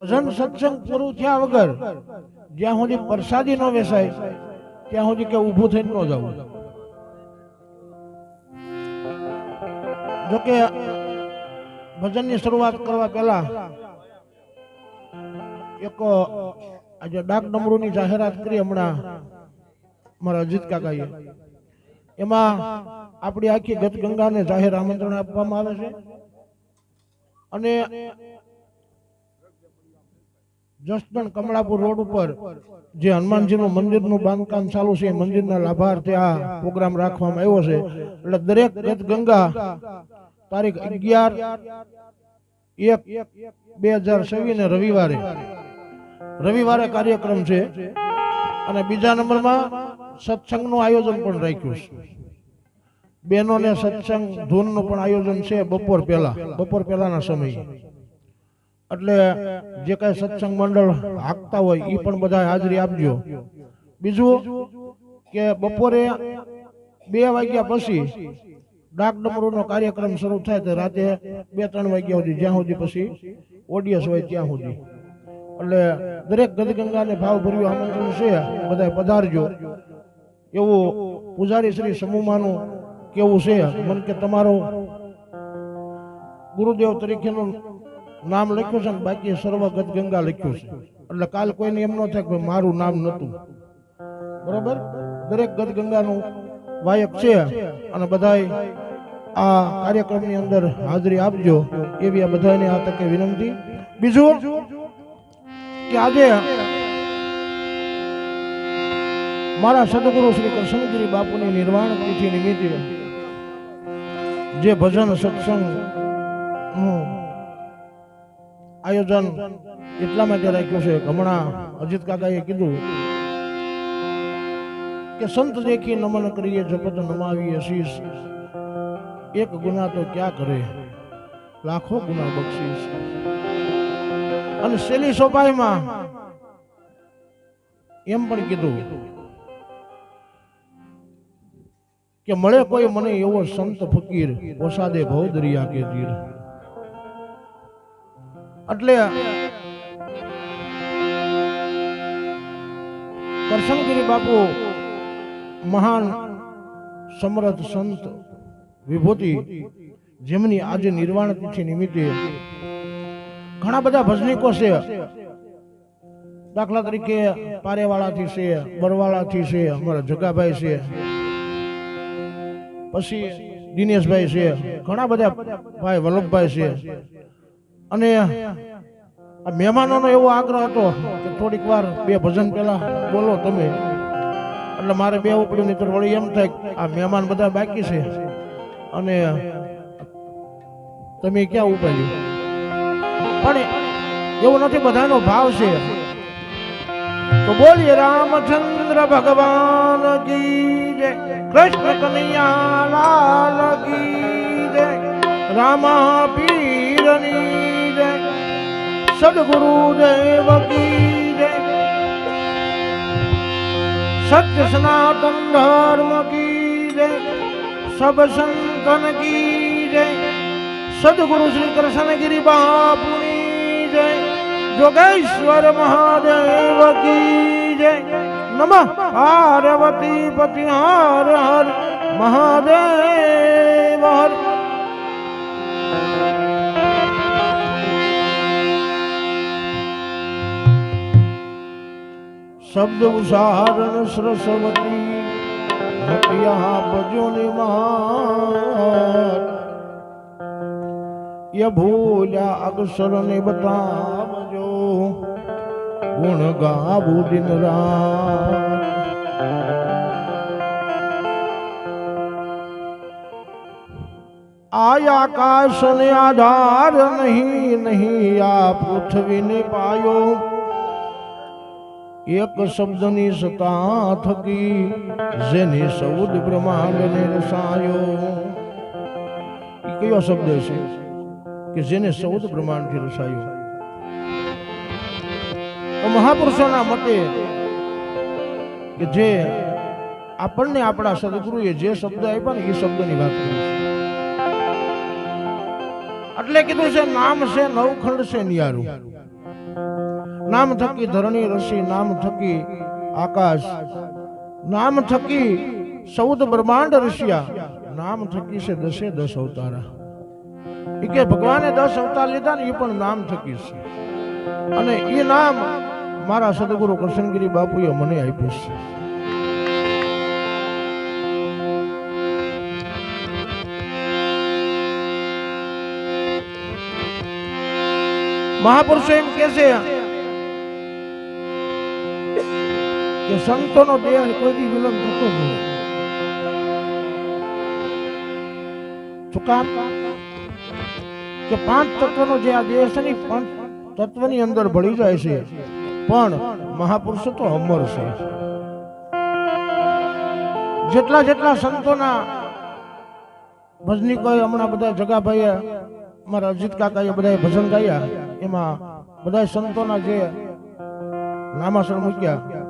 ભજન સત્સંગ પૂરું થયા વગર જ્યાં સુધી પ્રસાદી ન વેચાય ત્યાં સુધી કે ઊભું થઈને ન જવું. જોકે ભજનની શરૂઆત કરવા પહેલા એક આજે ડાક ડમરૂની જાહેરાત કરી હમણાં મારા અજીત કાકાએ. એમાં આપણી આખી ગત ગંગાને જાહેર આમંત્રણ આપવામાં આવે છે અને જસદણ કમળાપુર રોડ ઉપર જે હનુમાનજીનું મંદિરનું બાંધકામ ચાલુ છે, મંદિરના લાભાર્થે આ પ્રોગ્રામ રાખવામાં આવ્યો છે. એટલે દરેક ગત ગંગા તારીખ 11/1/2026 ને રવિવારે કાર્યક્રમ છે. અને બીજા નંબરમાં સત્સંગનું આયોજન પણ રાખ્યું છે. બહેનોને સત્સંગ ધૂનનું પણ આયોજન છે બપોર પહેલાના સમયે. એટલે જે કઈ સત્સંગ મંડળ હાંકતા હોય એ પણ બધા હાજરી આપજો. બીજું કે બપોરે 2 વાગ્યા પછી ડાક ડમરૂનો કાર્યક્રમ શરૂ થાય તો રાતે 2-3 વાગ્યા સુધી, જ્યાં સુધી પછી ઓડિયન્સ હોય ત્યાં સુધી. એટલે દરેક ગદગંગાને ભાવભર્યું આમંત્રણ છે, બધા પધારજો. એવું પૂજારી શ્રી સમૂહમાંનું કેવું છે મને કે તમારો ગુરુદેવ તરીકેનું નામ લખ્યું છે ને બાકી સર્વ ગદગંગા લખ્યું છે. એટલે કાલ કોઈને એમ ન થાય કે મારું નામ નહોતું. બરોબર, દરેક ગદગંગાનું વાયક છે અને બધાય આ કાર્યક્રમની અંદર હાજરી આપજો એવી આ બધાને આ તકે વિનંતી. બીજું કે આજે મારા સદગુરુ શ્રી કૃષ્ણગીરી બાપુની નિર્વાણ તિથિ નિમિત્તે જે ભજન સત્સંગ આયોજન એટલા માટે રાખ્યું છે. હમણાં અજીત કાકાએ કીધું કે સંત દેખી નમન કરીએ જપત નમાવીએ શીશ, એક ગુના તો ક્યાં કરે લાખો ગુના બક્ષીશ. અને શેલી સોપાઈમાં એમ પણ કીધું કે મળે કોઈ મને એવો સંત ફકીર પોસાદે ભવ દરિયા કે તીર. એટલે કરશનગીરી બાપુ મહાન સમર્થ સંત વિભૂતિ જેમની આજે નિર્વાણ તિથિ નિમિત્તે ઘણા બધા ભજનીકો છે. દાખલા તરીકે પારેવાળાથી છે, બરવાળાથી છે, અમારા જગાભાઈ છે, પછી દિનેશભાઈ છે, ઘણા બધા ભાઈ વલ્લભભાઈ છે. અને આ મહેમાનોનો એવો આગ્રહ હતો કે થોડીક વાર 2 ભજન પહેલા બોલો તમે. એટલે મારે 2 ઉપડ્યું, નહીં તો વળી એમ થાય આ મહેમાન બધા બાકી છે અને તમે ક્યાં ઉપાડ્યું. પણ એવું નથી, બધાનો ભાવ છે. તો બોલીએ રામચંદ્ર ભગવાન કી જય, કૃષ્ણ કનૈયા લાલ કી જય, રામા પીરની જય, સદગુરુ દેવ કી જય, સત્ય સનાતન ધર્મ કી જય, સબ સંતન કી જય, સદગુરુ શ્રી કૃષ્ણગીરી બાપુની જય, જોગેશ્વર મહાદેવ કી જય. નમઃ પાર્વતી પતિ હર હર મહાદેવ હર. શબ્દ ઉસારણ સરસ્વતી હતિયા બજો નિમાર, ય ભૂલ્યા અક્ષર ને બતાવજો, ગુણ ગાવું દિન રાત. આયા આકાશ ને આધાર નહીં, નહીં આ પૃથ્વી ને પાયો, એક શબ્દની સતા થકી જેની સૌદ બ્રહ્માંડ ને રસાયો. એ કયો શબ્દ છે કે જેને સૌદ બ્રહ્માંડ થી રસાયો? મહાપુરુષોના મતે કે જે આપણને આપણા સદગુરુએ જે શબ્દ આપ્યા ને એ શબ્દની વાત કરી છે. એટલે કીધું છે નામ છે નવખંડ છે નિયારું. નામ થકી ધરણી રસી, નામ થકી આકાશ, નામ થકી 14 બ્રહ્માંડ રસ્યા, નામ થકી છે 10 અવતારા. એ કે ભગવાને 10 અવતાર લીધા ને એ પણ નામ થકી છે. અને એ નામ મારા સદગુરુ કરશનગીરી બાપુએ મને આપ્યું છે. મહાપુરુષો એમ કે છે કે સંતોનો દેહ કોઈ દી વિલંબ થતો નથી. શું કામ? કે 5 તત્વનો જે આ દેહ છે ને 5 તત્વની અંદર ભળી જાય છે, પણ મહાપુરુષો તો અમર છે. જેટલા જેટલા સંતોના ભજનીકોએ હમણાં બધા જગાભાઈએ, અમારા અજીત કાકાએ બધાએ ભજન ગાયા, એમાં બધા સંતોના જે નામાસર મૂક્યા,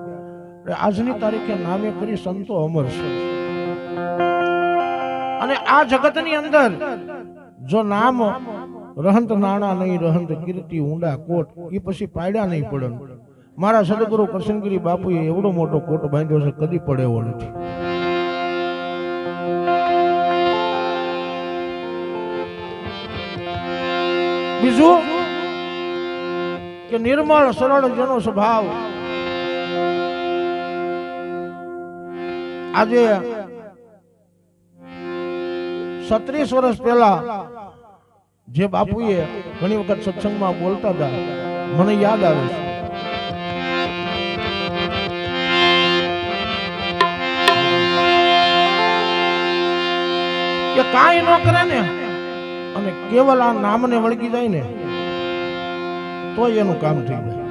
આજની તારીખે નામે કરી સંતો અમર છે. અને આ જગતની અંદર જો નામ રહંત નાણા નહીં, રહંત કીર્તિ ઊંડા કોટ, એ પછી પાડ્યા નહીં પડે. મારા સદગુરુ કરશનગીરી બાપુએ એવડો મોટો કોટ બાંધ્યો છે, કદી પડે એવો નથી. બીજું કે નિર્મળ સરળ જેનો સ્વભાવ, આજે 36 વર્ષ પહેલા જે બાપુએ ઘણી વખત સત્સંગમાં બોલતા હતા, મને યાદ આવે છે. કે કાંઈ ન કરે ને અને કેવલ આ નામને વળગી જાય ને તો એનું કામ થઈ જાય.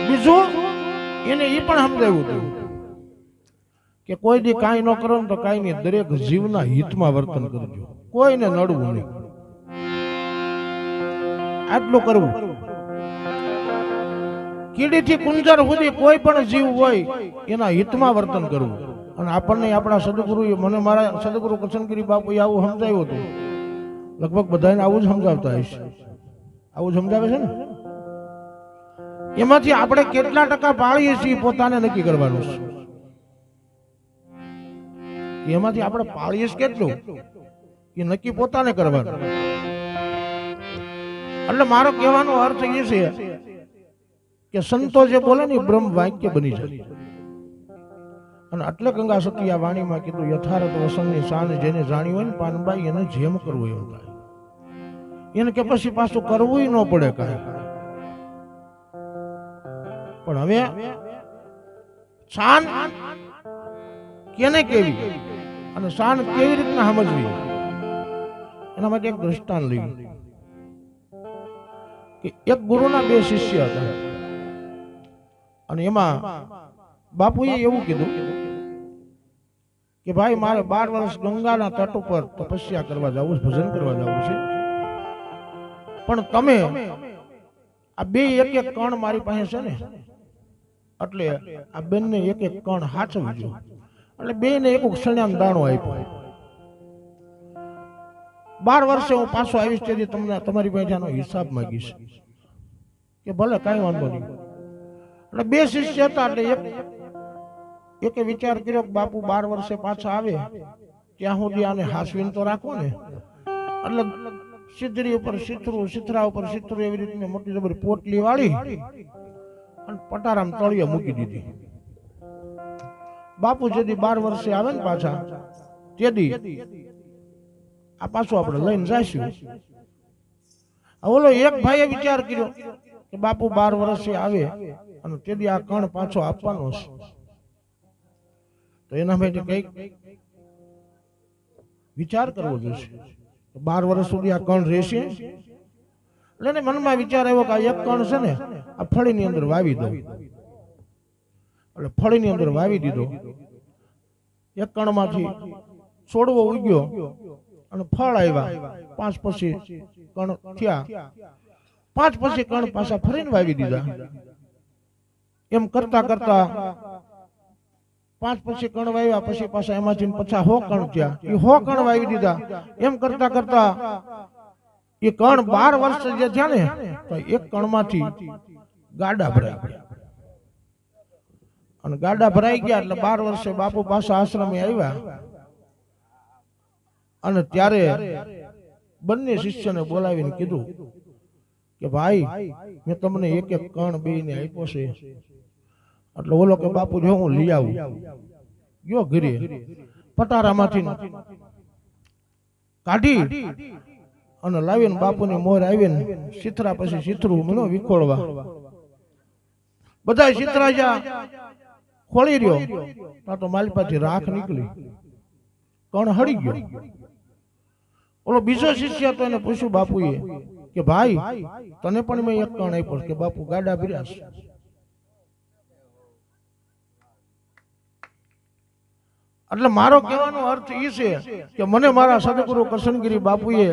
બીજું એને એ પણ સમજાવ્યું હતું કે કોઈ દી કાંઈ ન કરો ને તો કાંઈ નહીં, દરેક જીવના હિતમાં વર્તન કરજો, કોઈને નડવું નહીં. આટલું કરવું. કીડીથી કુંજર સુધી કોઈ પણ જીવ હોય એના હિતમાં વર્તન કરવું. અને આપણને આપણા સદગુરુએ, મને મારા સદગુરુ કરશનગીરી બાપુએ આવું સમજાવ્યું હતું. લગભગ બધાને આવું જ સમજાવતા હશે. આવું જ સમજાવે છે ને. એમાંથી આપણે કેટલા ટકા પાળીએ છીએ પોતાને નક્કી કરવાનું છે. એમાંથી આપણે પાળીએ કેટલું એ નક્કી પોતાને કરવાનું. એટલે મારો કહેવાનો અર્થ એ છે કે સંતો જે બોલે ને બ્રહ્મ વાક્ય બની જાય. અને એટલે ગંગા સતી આ વાણીમાં કીધું, યથાર્થ વસનની શાન જેને જાણી હોય ને પાનબાઈ એને જેમ કરવું એવું થાય. એને કે પછી પાછું કરવું ન પડે કાંઈ. પણ હવે શાન કેને કેવી અને શાન કેવી રીતના સમજવી, એના માટે એક દ્રષ્ટાંત લઈ. કે એક ગુરુના 2 શિષ્ય હતા અને એમાં બાપુએ એવું કીધું કે ભાઈ મારે 12 વર્ષ ગંગાના તટ ઉપર તપસ્યા કરવા જવું, ભજન કરવા જવું છે, પણ તમે આ 2 એક કણ મારી પાસે છે ને, એટલે આ બેનને એક કણ હાચવજો. એટલે 2 ને એક ક્ષણ્યામ દાણો આપ્યો. 12 વર્ષે હું પાછો આવીશ તેથી તમને તમારી પાસે હિસાબ માંગીશ. કે ભલે કાંઈ વાંધો નહીં. એટલે 2 શિષ્ય હતા. એટલે એકે વિચાર કર્યો કે બાપુ 12 વર્ષે પાછા આવે ત્યાં સુધી આને હાસવીને તો રાખો ને. એટલે સિદ્ધરી ઉપર સિથરું, સિથરા ઉપર સિથરું, એવી રીતે મોટી જબરી પોટલી વાળી અને પટારામ તળિયે મૂકી દીધી. બાપુ જેથી 12 વર્ષે આવે ને પાછા તેથી આ પાછું આપણે લઈને જઈશું. ઓલો એક ભાઈએ વિચાર કર્યો કે બાપુ 12 વર્ષે આવે અને તેથી આ કણ પાછો આપવાનો છે, તો એના માટે કઈક વિચાર કરવો જોઈશે. 12 વર્ષ સુધી આ કણ રહેશે. એટલે એને મનમાં વિચાર આવ્યો કે આ એક કણ છે ને આ ફળીની અંદર વાવી દો. એટલે ફળીની અંદર વાવી દીધો. એક કણમાંથી છોડવો ઉગ્યો અને ફળ આવ્યા. 5 પછી કણ થયા. 5 પછી કણ પાછા ફરીને વાવી દીધા. એમ કરતા કરતા 5 પછી કણ વાવ્યા, પછી પાછા એમાંથી 50 કણ થયા, એ 100 કણ વાવી દીધા. એમ કરતા કરતા એ કણ 12 વર્ષ જે થયા ને, તો એક કણમાંથી ગાડા ભરાઈ ગયા. અને ગાડા ભરાઈ ગયા એટલે 12 વર્ષે બાપુ પાછા આશ્રમે આવ્યા. અને ત્યારે બંને શિષ્યને બોલાવીને કીધું કે ભાઈ, મેં તમને એક એક કણ બેયને આપ્યો છે. એટલે ઓલો કે બાપુ જો હું લઈ આવું. ગયો ઘરે, પટારામાંથી કાઢી અને લાવીને બાપુની મોર આવીને સિથરા પછી સિથરું મને વિખોળવા. બધા સિથરા જા ખોળી રહ્યો, ત્યાં તો માલપાથી રાખ નીકળી, કણ હળી ગયો. ઓલો બીજો શિષ્ય હતો, એને પૂછ્યું બાપુએ કે ભાઈ, તને પણ મેં એક કણ આપ્યો કે બાપુ ગાડા ભર્યા છે. એટલે મારો કહેવાનો અર્થ એ છે કે મને મારા સદગુરુ કરશનગીરી બાપુએ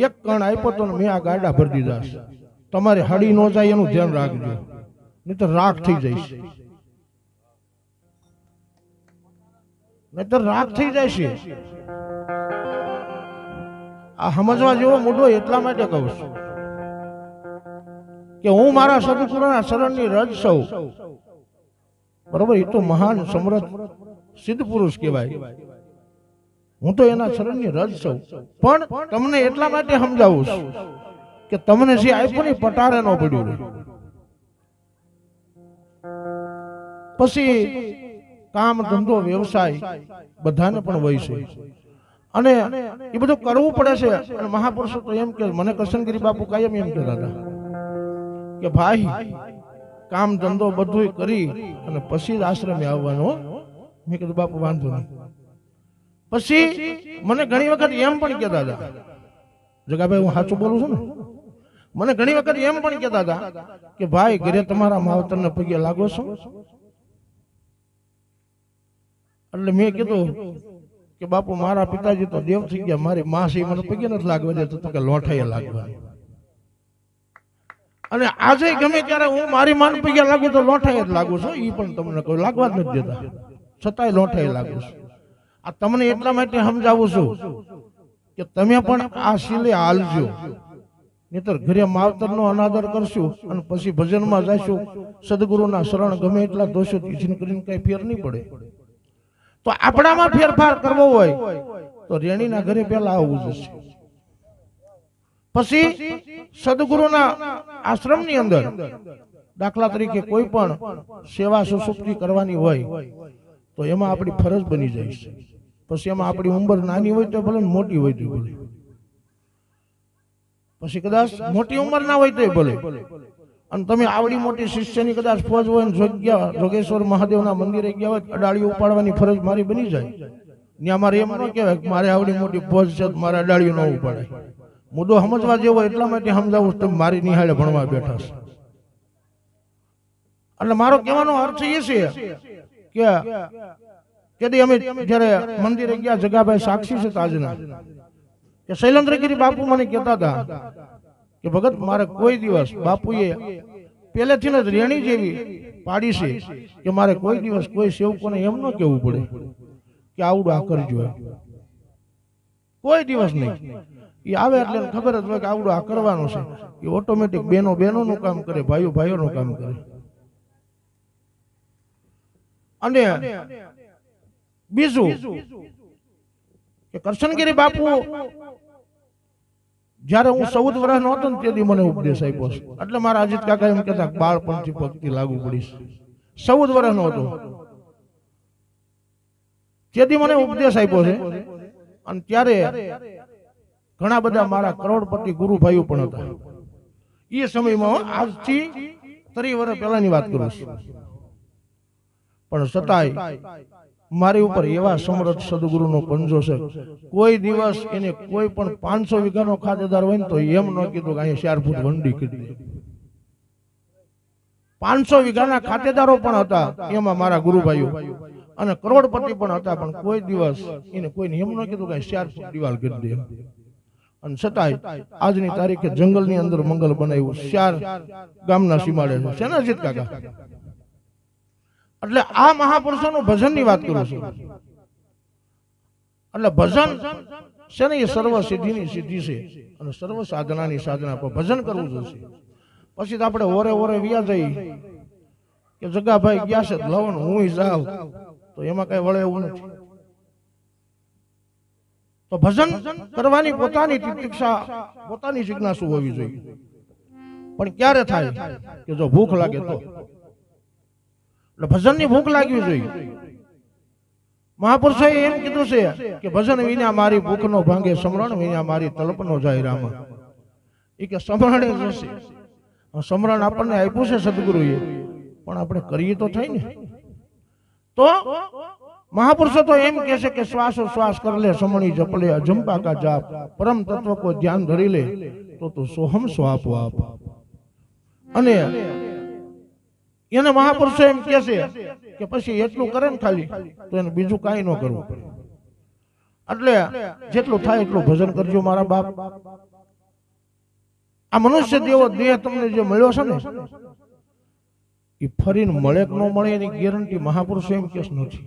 એક કણ આપ્યો તો મેં આ ગાડા ભરી દીધા છે. તમારે હળી ન જાય એનું ધ્યાન રાખજો, નહીતર રાખ થઈ જાય છે. નહીતર રાખ થઈ જાય છે. આ સમજવા જેવો મુદ્દો એટલા માટે કહું છું કે હું મારા સદગુરુના શરણની રજ સૌ. બરોબર, એ તો મહાન સમર્થ સિદ્ધ પુરુષ કહેવાય. હું તો એના શરણની રજ સૌ. પણ તમને એટલા માટે સમજાવું છું કે તમને જે આપ્યું ને પટારે ન પડ્યું રહે. પછી કામ ધંધો વ્યવસાય બધાને પણ હોય છે, અને એ બધું કરવું પડે છે. અને મહાપુરુષો તો એમ કે, મને કરશનગીરી બાપુ કાયમ એમ કહેતા હતા કે ભાઈ, કામ ધંધો બધું કરી અને પછી જ આશ્રમે આવવાનો. મેં કીધું બાપુ વાંધો નહીં. પછી મને ઘણી વખત એમ પણ કહેતા હતા, જગાભાઈ હું સાચું બોલું છું ને, મને ઘણી વખત એમ પણ કહેતા હતા કે ભાઈ, ઘરે તમારા માવતરને પગે લાગો છો. એટલે મેં કીધું કે બાપુ, મારા પિતાજી તો દેવ થઈ ગયા, મારી માસી મને પગે નથી લાગવા દે, તો કે લોઠાએ લાગવા. અને આજે ગમે ત્યારે હું મારી માન પગે લાગુ તો લોઠાએ જ લાગુ છું. એ પણ તમને કોઈ લાગવા જ નથી દેતા, છતાંય લોઠાએ લાગુ છું. આ તમને એટલા માટે સમજાવું છું કે તમે પણ આ શીલે હાલજો, નહીતર ઘરે માવતરનો અનાદર કરશું અને પછી ભજનમાં જઈશું, સદગુરુના શરણ ગમે એટલા દોષો તીજીને કરીને કઈ ફેર નહીં પડે. તો આપણામાં ફેરફાર કરવો હોય તો રેણીના ઘરે પહેલા આવવું જશે. પછી સદગુરુના આશ્રમની અંદર દાખલા તરીકે કોઈ પણ સેવા સુસુપ્તિ કરવાની હોય તો એમાં આપણી ફરજ બની જાય છે. પછી એમાં આપણી ઉંમર નાની હોય તો ભલે, મોટી હોય તો ભલે. પછી કદાચ મોટી ઉંમર ના હોય તો ભલે, અને તમે આવડી મોટી શિષ્યની કદાચ ફોજ હોય ને જોગેશ્વર મહાદેવના મંદિરે ગયા હોય, અડાળીઓ ઉપાડવાની ફરજ મારી બની જાય. ત્યાં મારે એમ ન કહેવાય કે મારે આવડી મોટી ફોજ છે મારે અડાળીઓ ન ઉપાડે. મુદ્દો સમજવા જેવો એટલા માટે સમજાવું, તમે મારી નિહાળે ભણવા બેઠા છે. એટલે મારો કહેવાનો અર્થ એ છે કે અમે જયારે મંદિરે ગયા, જગાભાઈ સાક્ષી છે તાજના, કે શૈલેન્દ્રગીરી બાપુ મને કહેતા હતા કે ભગત, મારે કોઈ દિવસ બાપુએ પહેલેથી જ રેણી જેવી પાડી છે કે મારે કોઈ દિવસ કોઈ સેવકોને એમ ન કહેવું પડે કે આવડું આ કરજો. કોઈ દિવસ નહીં. એ આવે એટલે ખબર જ હોય કે આવડું આ કરવાનું છે. એ ઓટોમેટિક બેનો બેનોનું કામ કરે, ભાઈઓ ભાઈઓનું કામ કરે. અને બીજું કે કરશનગીરી બાપુ જયારે હું 14 વર્ષનો હતો ને તેથી મને ઉપદેશ આપ્યો છે. એટલે મારા અજીત કાકા એમ કહેતા બાળપણથી ભક્તિ લાગુ પડી છે. 14 વર્ષનો હતો તેથી મને ઉપદેશ આપ્યો છે. અને ત્યારે ઘણા બધા મારા કરોડપતિ ગુરુભાઈઓ પણ હતા. એ સમયમાં આજથી 30 વર્ષ પહેલાની વાત કરું છું. પણ છતાંય મારી ઉપર એવા સમર્થ સદગુરુનો પંજો છે. કોઈ દિવસ એને કોઈ પણ 500 વીઘાનો ખાતેદાર હોય ને તો એમ ન કીધું કે અહીંયા 4 ફૂટ વંડી કરી. 500 વીઘાના ખાતેદારો પણ હતા એમાં મારા ગુરુભાઈઓ, અને કરોડપતિ પણ હતા. પણ કોઈ દિવસ એને કોઈને એમ ન કીધું કે 4 ફૂટ દિવાલ કરી દે. અને છતાંય આજની તારીખે જંગલની અંદર મંગલ બનાવ્યું. 4 ગામના સીમાડે છે ને અજીત કાકા. એટલે આ મહાપુરુષોનું ભજનની વાત કરું છું. એટલે ભજન છે ને એ સર્વ સિદ્ધિની સિદ્ધિ છે અને સર્વ સાધનાની સાધના પર ભજન કરવું જોશે. પછી તો આપણે ઓરે ઓરે વ્યા જઈ કે જગાભાઈ ગયા છે લવણ હું જાઉં તો એમાં કઈ વળે એવું નથી. તો ભજન કરવાની પોતાની તિતિક્ષા પોતાની જિજ્ઞાસુ હોવી જોઈએ. પણ ક્યારે થાય કે જો ભૂખ લાગે તો. એટલે ભજનની ભૂખ લાગવી જોઈએ. મહાપુરુષોએ એમ કીધું છે કે ભજન વિના મારી ભૂખ નો ભાંગે, સમરણ વિના મારી તલપ નો જાય રામા. એ કે સમરણે જશે. સમરણ આપણને આપ્યું છે સદગુરુએ, પણ આપણે કરીએ તો થાય ને. તો મહાપુરુષો તો એમ કહે છે કે શ્વાસો શ્વાસ કર લે, સમણી જપ લે, અજંપા કા જાપ, પરમ તત્વ કો ધ્યાન ધરી લે તો તું સોહમ સ્વાપ વાપ. અને એને મહાપુરુષો એમ કહે છે કે પછી એટલું કરે ને ખાલી તો એને બીજું કાંઈ ન કરવું પડે. એટલે જેટલું થાય એટલું ભજન કરજો મારા બાપ. આ મનુષ્ય દેવો દેહ તમને જે મળ્યો છે ને એ ફરીને મળે કે ન મળે એની ગેરંટી મહાપુરુષો એમ કે નથી.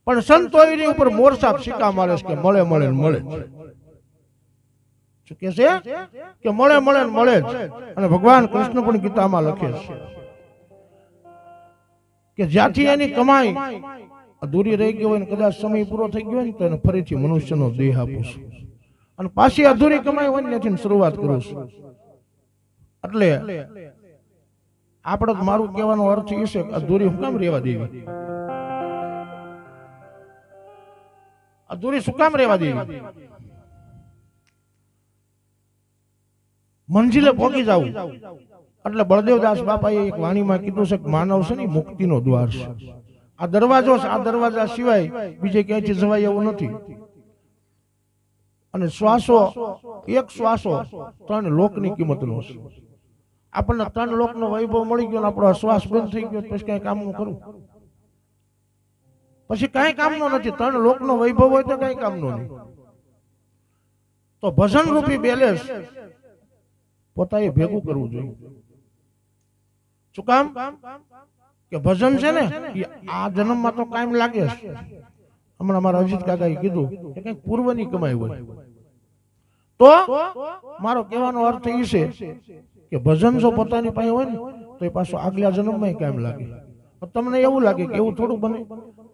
પણ સંતો એની ઉપર મોરસાપ સિક્કા મારે છે કે મળે મળે ને મળે. શું કે છે કે મળે મળે ને મળે જ. અને ભગવાન કૃષ્ણ પણ ગીતામાં લખે છે કે જ્યાંથી એની કમાઈ અધૂરી રહી ગઈ હોય ને કદાચ સમય પૂરો થઈ ગયો હોય ને તો એને ફરીથી મનુષ્યનો દેહ આપું છું અને પાછી અધૂરી કમાઈ હોય ને ત્યાંથી શરૂઆત કરું છું. એટલે આપણે મારું કહેવાનો અર્થ એ છે કે અધૂરી હું કામ રહેવા દેવી, અધૂરી શું કામ રહેવા દેવી, મંજિલે પહોંચી જવું. એટલે બળદેવદાસ બાપાએ એક વાણીમાં કીધું છે કે માનવ છે ને મુક્તિનો દ્વાર છે. આ દરવાજો છે, આ દરવાજા સિવાય બીજે ક્યાંયથી જવાય એવું નથી. અને શ્વાસો, એક શ્વાસો 3 લોકની કિંમતનો છે. આપણને 3 લોકનો વૈભવ મળી ગયો ને આપણો શ્વાસ બંધ થઈ ગયો પછી કઈ કામનું કરવું, પછી કઈ કામનો નથી. 3 લોકનો વૈભવ હોય તો કઈ કામનો નહીં. તો ભજન રૂપી બેલેન્સ પોતાએ ભેગું કરવું જોઈએ. શું કામ કે ભજન છે ને આ જન્મમાં તો કાયમ લાગે છે. હમણાં મારા અજીત કાકાએ કીધું કે કઈક પૂર્વની કમાઈ હોય. તો મારો કહેવાનો અર્થ એ છે કે ભજન જો પોતાની પાસે હોય ને તો એ પાછું આગલા જન્મમાં કાયમ લાગે. તમને એવું લાગે કે એવું થોડું બને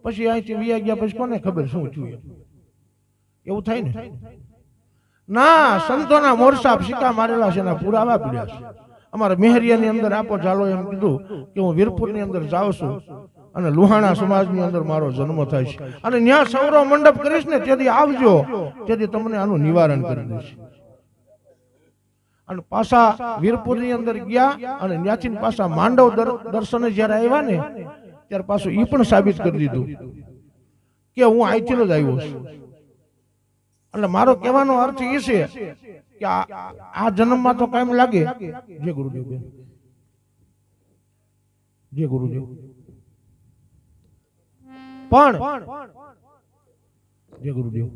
પછી અહીંથી વિયા ગયા પછી કોને ખબર શું થયું, એવું થાય ને. ના, સંતોના મોરસાપ સિક્કા મારેલા છે એના પુરાવા પીડ્યા છે. અમારા મેહરિયાની અંદર આપો ચાલો એમ કીધું કે હું વીરપુરની અંદર જાઉં છું અને લુહાણા સમાજની અંદર મારો જન્મ થાય છે અને ત્યાં સૌરવ મંડપ કરીશ ને તેથી આવજો, તેથી તમને આનું નિવારણ કરી દઈશ. અને પાછા વીરપુરની અંદર ગયા અને ત્યાંથી પાછા માંડવ દર્શને જયારે આવ્યા ને ત્યારે પાછું એ પણ સાબિત કરી દીધું કે હું અહીંથી જ આવ્યો છું. એટલે મારો કહેવાનો અર્થ એ છે કે આ જન્મમાં તો કાયમ લાગે. જય ગુરુદેવ બેન, જય ગુરુદેવ. પણ જય ગુરુદેવ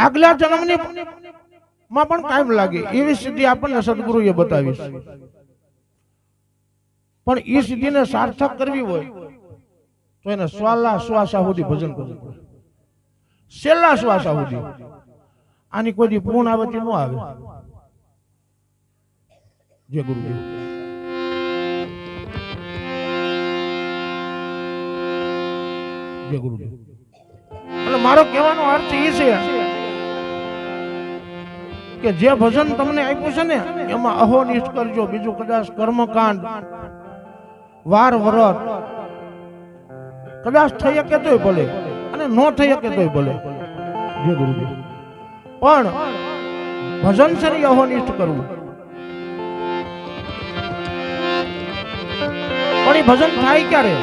આગલા જન્મની માં પણ કાયમ લાગે એવી સિદ્ધિ આપણને સદગુરુએ બતાવી છે. પણ એ સિદ્ધિને સાર્થક કરવી હોય તો એને સ્વાલા શ્વાસા સુધી ભજન કરવું પડે. છેલ્લા શ્વાસા સુધી. આની કોઈ પૂર્ણ આવે તે ન આવે. જય ગુરુદેવ. જય ગુરુદેવ. એટલે મારો કહેવાનો અર્થ એ છે કે જે ભજન તમને આપ્યું છે ને એમાં અહોનિષ્ઠ કરજો. બીજું કદાચ કર્મકાંડ, વાર વ્રત કદાચ થઈ શકે તોય ભલે અને ન થઈ શકે તોય ભલે. જય ગુરુદેવ. પણ ભજન છે ને અહોનિષ્ઠ કરવું. પણ એ ભજન થાય ક્યારે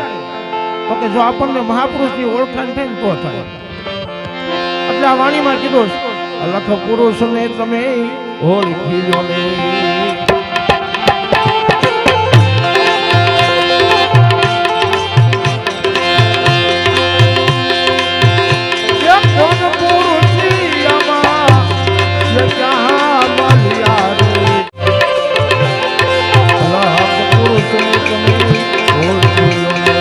તો કે જો આપણને મહાપુરુષની ઓળખાણ થાય ને તો થાય. એટલે આ વાણીમાં કીધું લખ પુરુષ ને તમે ઓળખી લો ને. પુરુષ ને તમે ઓળખી લો.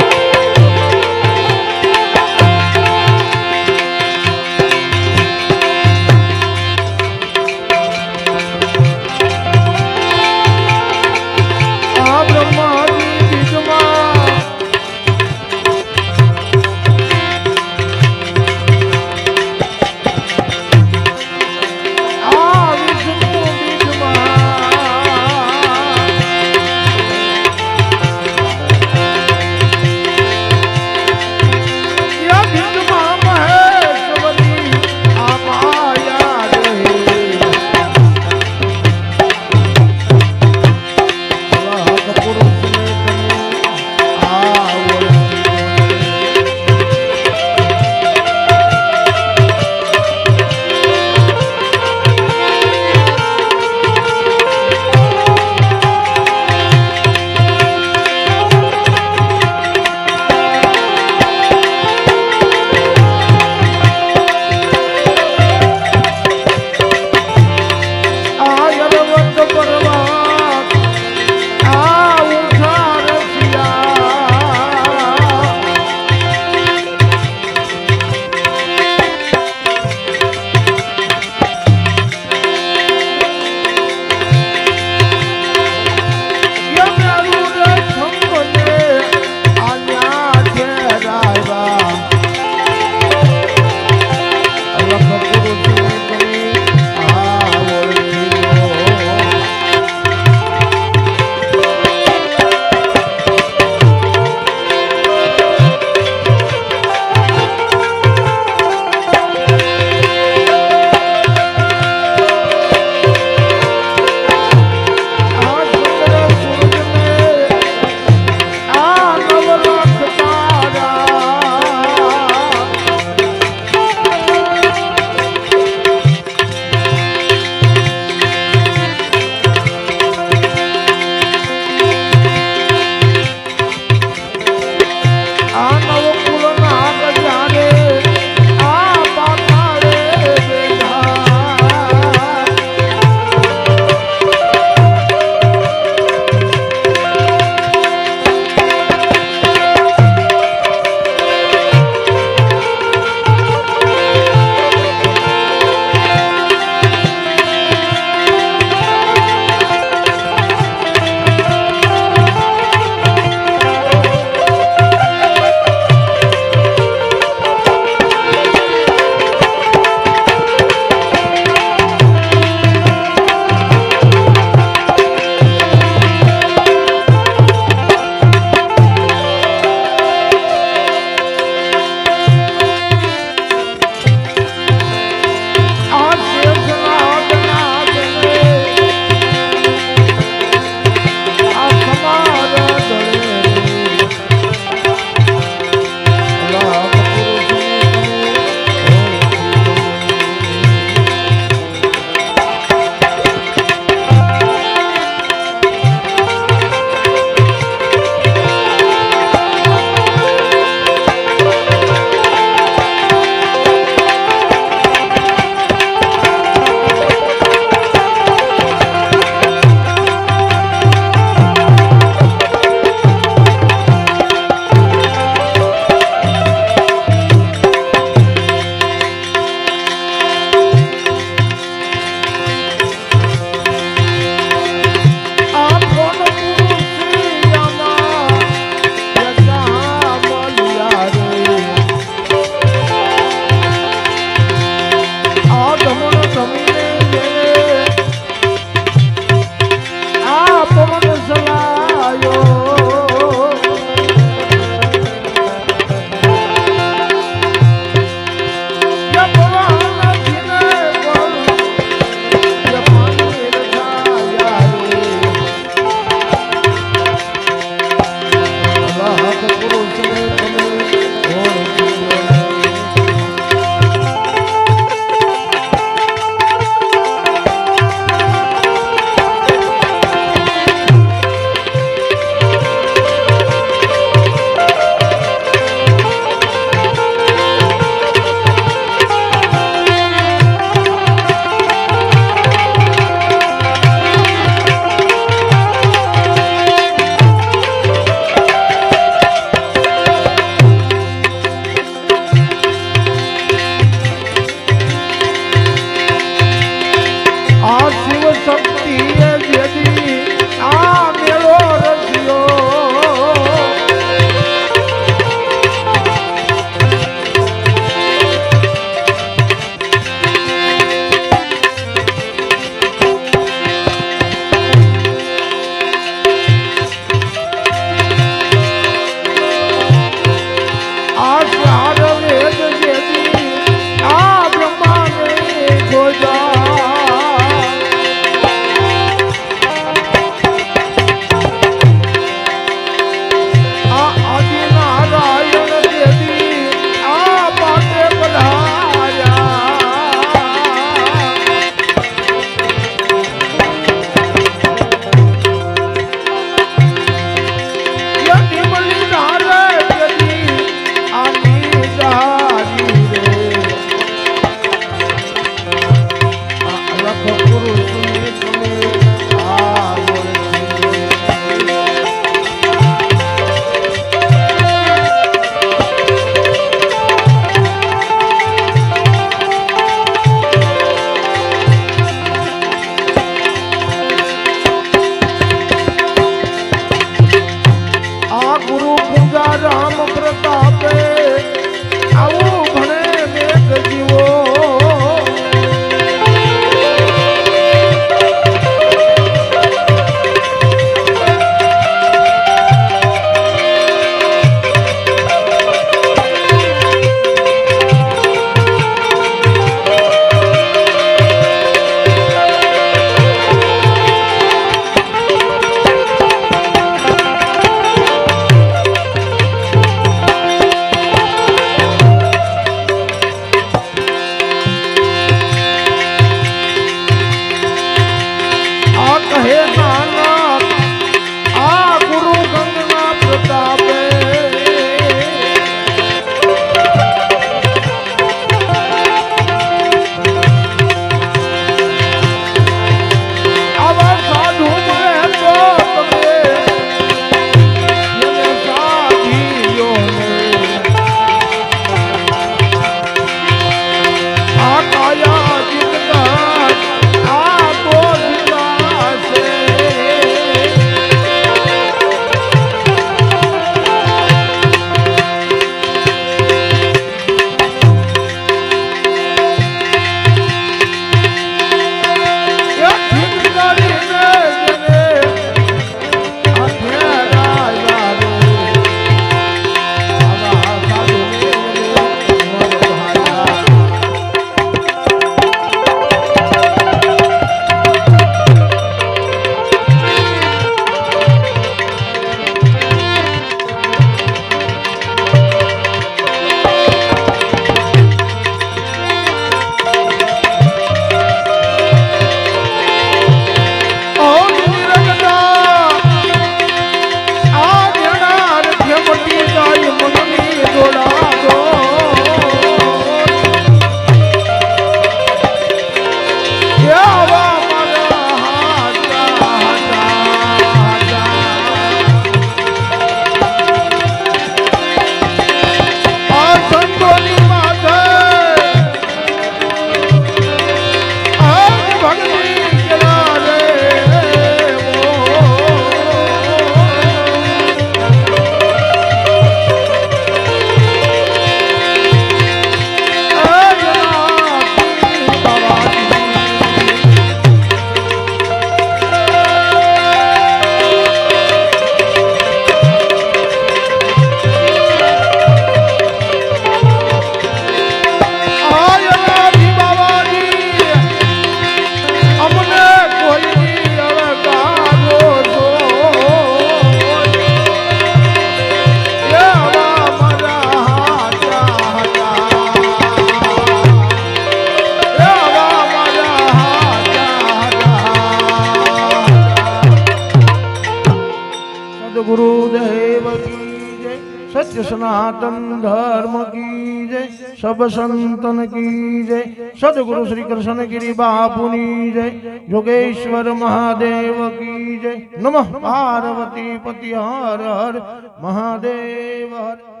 गुरुदेव की जय, सत्य सनातन धर्म की जय, सब संतन की जय, सदगुरु श्री कृष्ण गिरी बापुनी जय, जोगेश्वर महादेव की जय। नमः पार्वती पति हर हर महादेव हर।